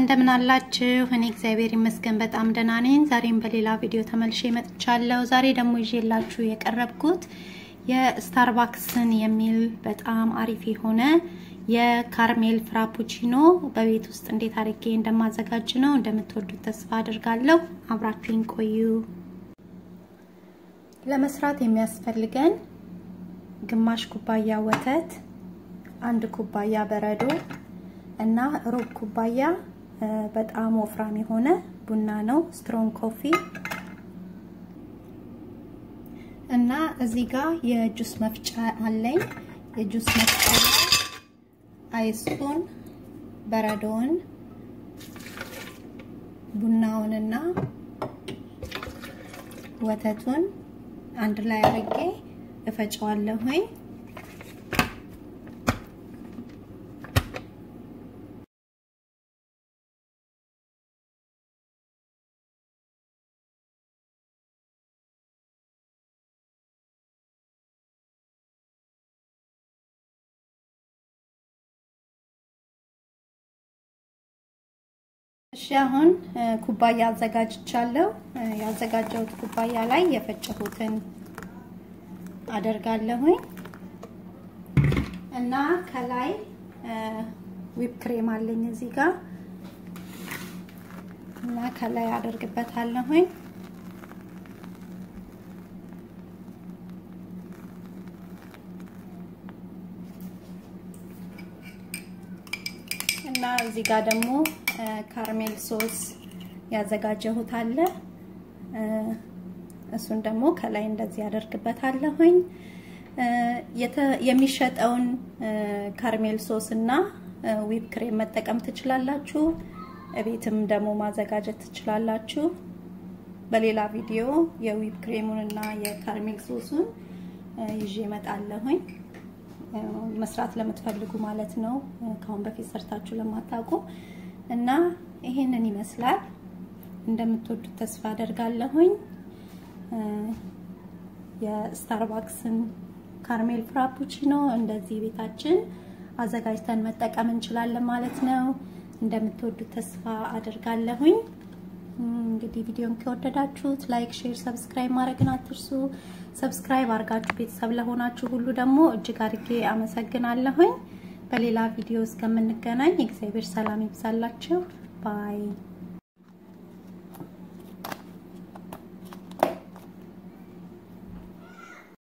እንደምን አላችሁ እኔ እግዚአብሔር ይመስገን በጣም ደህና ነኝ ዛሬም በሌላ ቪዲዮ ተመልሼ መጥቻለሁ ዛሬ ደግሞ ይዤላችሁ የቀረብኩት የስታርባክስን የሚል በጣም አሪፍ የሆነ የካርሜል ፍራፑቺኖ በቤት ውስጥ እንዴት አድርጌ እንደማዘጋጅ ነው እንደምትወዱት ተስፋ አደርጋለሁ አብራችሁኝ ቆዩ ለመስራት የሚያስፈልገን ግማሽ ኩባያ ወተት አንድ ኩባያ በረዶ እና ሩብ ኩባያ በጣም ወፍራም የሆነ ቡና ነው ስትሮንግ ኮፊ እና እዚህ ጋር የጁስ መፍጫ አለኝ የጁስ መፍጫ አይስቱን በረዶን ቡናውንና ወተቱን አንድ ላይ አድርጌ እፈጨዋለሁኝ አሁን ኩባያ አዘጋጅቻለሁ ያዘጋጀሁት ኩባያ ላይ የፈጨሁትን አደርጋለሁኝ እና ከላይ ዊፕ ክሬም አለኝ እዚህ ጋር እና ከላይ አደርግበታለሁኝ እና እዚህ ጋር ደግሞ ካራሜል ሶስ ያዘጋጀሁት አለ እሱን ደግሞ ከላይ እንደዚህ ያደርግበታለሁኝ የሚሸጠውን ካራሜል ሶስ እና ዊፕ ክሬም መጠቀም ትችላላችሁ እቤትም ደግሞ ማዘጋጀት ትችላላችሁ በሌላ ቪዲዮ የዊፕ ክሬሙን እና የካራሜል ሶሱን ይዤ እመጣለሁኝ መስራት ለምትፈልጉ ማለት ነው ካሁን በፊት ሰርታችሁ ለማታውቁ እና ይሄንን ይመስላል እንደምትወዱት ተስፋ አደርጋለሁኝ የስታርባክስን ካርሜል ፍራፑቺኖ እንደዚህ ቤታችን አዘጋጅተን መጠቀም እንችላለን ማለት ነው እንደምትወዱት ተስፋ አደርጋለሁኝ እንግዲህ ቪዲዮን ከወደዳችሁት ላይክ ሼር ሰብስክራይብ ማድረግን አትርሱ ሰብስክራይብ አድርጋችሁ ቤተሰብ ለሆናችሁ ሁሉ ደግሞ እጅግ አድርጌ አመሰግናለሁኝ በሌላ ቪዲዮ እስከምንገናኝ እግዚአብሔር ሰላም ይብዛላችሁ ባይ